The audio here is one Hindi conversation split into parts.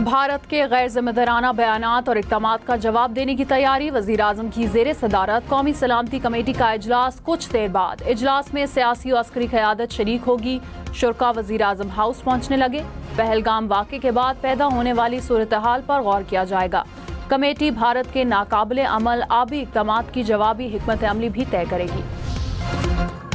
भारत के गैर जिम्मेदाराना बयानात और इक़दामात का जवाब देने की तैयारी। वज़ीर-ए-आज़म की ज़ेरे सदारत कौमी सलामती कमेटी का इजलास कुछ देर बाद। इजलास में सियासी और अस्करी क़यादत शरीक होगी। शुरा वज़ीर-ए-आज़म हाउस पहुंचने लगे। पहलगाम वाक़े के बाद पैदा होने वाली सूरत हाल पर गौर किया जाएगा। कमेटी भारत के नाकाबिले अमल आबी इक़दामात की जवाबी हिकमत अमली भी तय करेगी।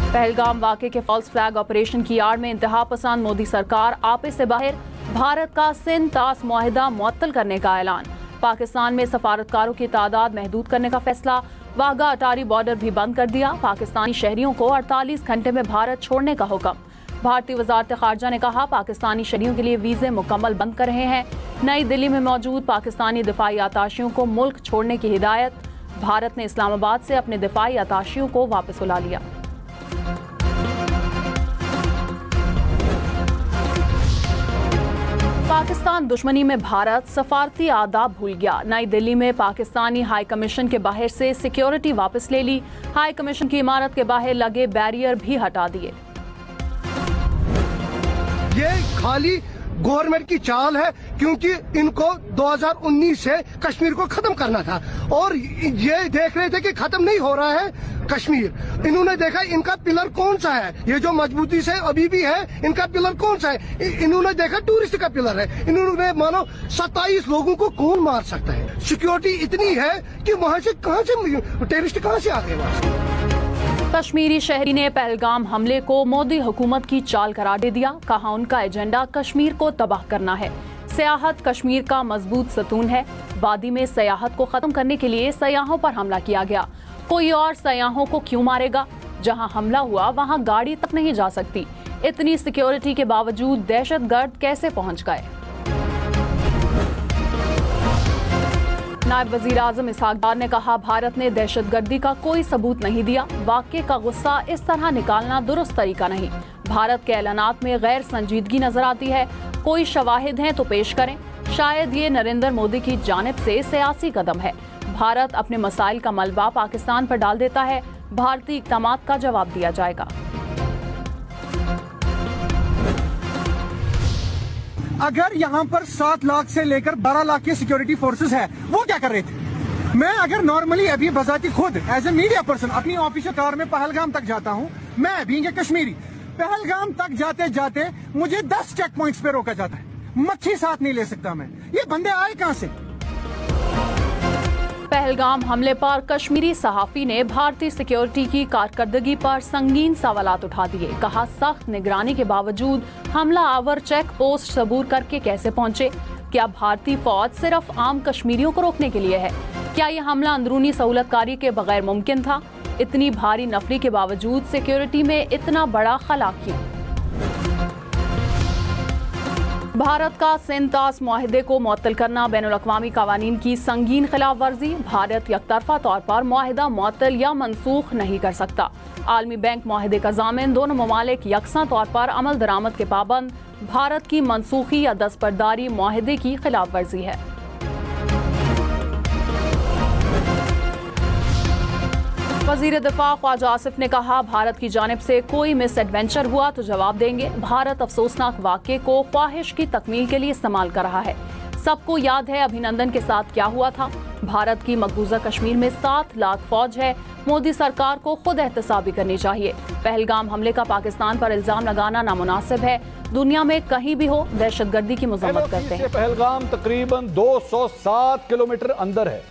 पहलगाम वाक़े के फॉल्स फ्लैग ऑपरेशन की आड़ में इंतहा पसंद मोदी सरकार आपे से बाहर। भारत का सिंध तास मुआहिदा मुअत्तल करने का ऐलान। पाकिस्तान में सफारतकारों की तादाद महदूद करने का फैसला। वाघा अटारी बॉर्डर भी बंद कर दिया। पाकिस्तानी शहरियों को 48 घंटे में भारत छोड़ने का हुक्म। भारतीय वजारत खारजा ने कहा पाकिस्तानी शहरियों के लिए वीज़े मुकम्मल बंद कर रहे हैं। नई दिल्ली में मौजूद पाकिस्तानी दिफाई आताशियों को मुल्क छोड़ने की हिदायत। भारत ने इस्लामाबाद से अपने दिफाई आताशियों को वापस बुला लिया। पाकिस्तान दुश्मनी में भारत सफारती आदाब भूल गया। नई दिल्ली में पाकिस्तानी हाई कमीशन के बाहर से सिक्योरिटी वापस ले ली। हाई कमीशन की इमारत के बाहर लगे बैरियर भी हटा दिए। ये खाली गवर्नमेंट की चाल है, क्योंकि इनको 2019 से कश्मीर को खत्म करना था और ये देख रहे थे कि खत्म नहीं हो रहा है कश्मीर। इन्होंने देखा इनका पिलर कौन सा है, ये जो मजबूती से अभी भी है, इनका पिलर कौन सा है। इन्होंने देखा टूरिस्ट का पिलर है। इन्होंने मानो 27 लोगों को कौन मार सकता है। सिक्योरिटी इतनी है कि वहाँ से टेररिस्ट कहाँ से आ गए वहाँ से। कश्मीरी शहरी ने पहलगाम हमले को मोदी हुकूमत की चाल करार दे दिया। कहा उनका एजेंडा कश्मीर को तबाह करना है। सियाहत कश्मीर का मजबूत सतून है। वादी में सियाहत को खत्म करने के लिए सयाहों पर हमला किया गया। कोई और सयाहों को क्यों मारेगा। जहां हमला हुआ वहां गाड़ी तक नहीं जा सकती। इतनी सिक्योरिटी के बावजूद दहशतगर्द कैसे पहुंच गए। नायब वज़ीर-ए-आज़म इसहाक डार ने कहा भारत ने दहशतगर्दी का कोई सबूत नहीं दिया। वाक़े का गुस्सा इस तरह निकालना दुरुस्त तरीका नहीं। भारत के ऐलानात में गैर संजीदगी नजर आती है। कोई शवाहिद हैं तो पेश करें। शायद ये नरेंद्र मोदी की जानिब से सियासी कदम है। भारत अपने मसाइल का मलबा पाकिस्तान पर डाल देता है। भारतीय इक़दामात का जवाब दिया जाएगा। अगर यहाँ पर 7 लाख से लेकर 12 लाख की सिक्योरिटी फोर्सेस है, वो क्या कर रहे थे। मैं अगर नॉर्मली अभी बजाती खुद एज ए मीडिया पर्सन अपनी ऑफिशियल कार में पहलगाम तक जाता हूँ, मैं बीइंग कश्मीरी पहलगाम तक जाते जाते मुझे 10 चेक पॉइंट्स पे रोका जाता है। मच्छी साथ नहीं ले सकता मैं। ये बंदे आए कहाँ से। पहलगाम हमले पर कश्मीरी सहाफी ने भारतीय सिक्योरिटी की कारकर्दगी पर संगीन सवालात उठा दिए। कहा सख्त निगरानी के बावजूद हमला आवर चेक पोस्ट सबूर करके कैसे पहुंचे। क्या भारतीय फौज सिर्फ आम कश्मीरियों को रोकने के लिए है। क्या यह हमला अंदरूनी सहूलतकारी के बगैर मुमकिन था। इतनी भारी नफरी के बावजूद सिक्योरिटी में इतना बड़ा खला क्यों। भारत का सिंध तास मुआहिदे को मुअत्तल करना बैनुल-अक़वामी क़वानीन की संगीन खिलाफ वर्जी। भारत यकतरफा तौर पर मुआहिदा मुअत्तल या मनसूख नहीं कर सकता। आलमी बैंक मुआहिदे का ज़ामिन। दोनों ममालिक यकसा तौर पर अमल दरामद के पाबंद। भारत की मनसूखी या दस्तबरदारी मुआहिदे की खिलाफ वर्जी है। वज़ीर दिफा ख्वाजा आसिफ ने कहा भारत की जानिब से कोई मिस एडवेंचर हुआ तो जवाब देंगे। भारत अफसोसनाक वाक़े को ख्वाहिश की तकमील के लिए इस्तेमाल कर रहा है। सबको याद है अभिनंदन के साथ क्या हुआ था। भारत की मकबूजा कश्मीर में 7 लाख फौज है। मोदी सरकार को खुद एहतसाबी करनी चाहिए। पहलगाम हमले का पाकिस्तान पर इल्जाम लगाना नामुनासिब है। दुनिया में कहीं भी हो दहशतगर्दी की मजम्मत करते हैं। पहलगाम तकरीबन 207 किलोमीटर अंदर है।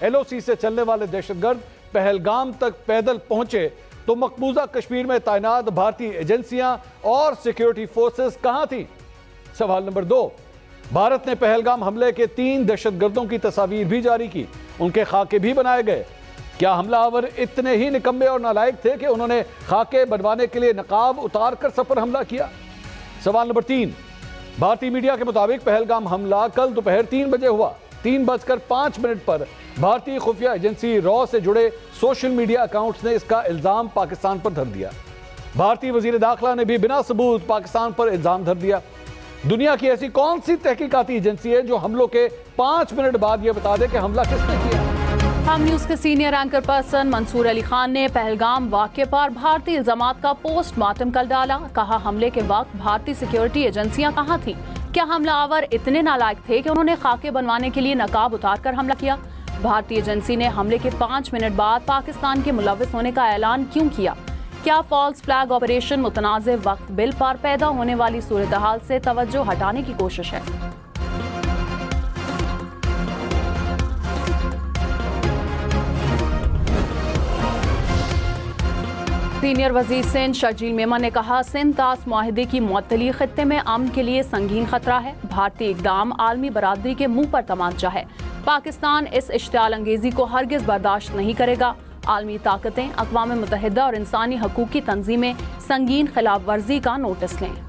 LOC से चलने वाले दहशतगर्द पहलगाम तक पैदल पहुंचे तो मकबूजा कश्मीर में तैनात भारतीय एजेंसियां और सिक्योरिटी फोर्सेस कहां थी। सवाल नंबर 2, भारत ने पहलगाम हमले के 3 दहशतगर्दों की तस्वीर भी जारी की। उनके खाके भी बनाए गए। क्या हमलावर इतने ही निकम्मे और नालायक थे कि उन्होंने खाके बनवाने के लिए नकाब उतार कर सफर हमला किया। सवाल नंबर 3, भारतीय मीडिया के मुताबिक पहलगाम हमला कल दोपहर 3 बजे हुआ। 3:05 पर भारतीय खुफिया एजेंसी रॉ से जुड़े सोशल मीडिया अकाउंट्स ने इसका इल्जाम पाकिस्तान पर धर दिया। भारतीय वजीर दाखिला ने भी बिना सबूत पाकिस्तान पर इल्जाम धर दिया। दुनिया की ऐसी कौन सी तहकीकाती एजेंसी है जो हमलों के 5 मिनट बाद यह बता दे कि हमला किसने किया। हम न्यूज के senior anchor person Mansoor Ali Khan ने पहलगाम वाक़े पर भारतीय इल्जामात का पोस्टमार्टम कल डाला। कहा हमले के वक्त भारतीय सिक्योरिटी एजेंसियां कहां थी। क्या हमलावर इतने नालायक थे कि उन्होंने खाके बनवाने के लिए नकाब उतारकर हमला किया? भारतीय एजेंसी ने हमले के 5 मिनट बाद पाकिस्तान के मुलविस होने का ऐलान क्यों किया? क्या फॉल्स फ्लैग ऑपरेशन मुतनाज़ वक्त बिल पर पैदा होने वाली सूरत हाल से तवज्जो हटाने की कोशिश है? सीनियर वजीर सिंध शर्जील मेमन ने कहा, सिंध तास मुआहदे की मुअत्तली खित्ते में अमन के लिए संगीन खतरा है। भारतीय इकदाम आलमी बरादरी के मुंह पर तमाचा है। पाकिस्तान इस इश्तियाल अंगेजी को हरगिज बर्दाश्त नहीं करेगा। आलमी ताकतें, अक़वाम मुत्तहिदा और इंसानी हकूक़ की तंजीमें संगीन खिलाफ वर्जी का नोटिस लें।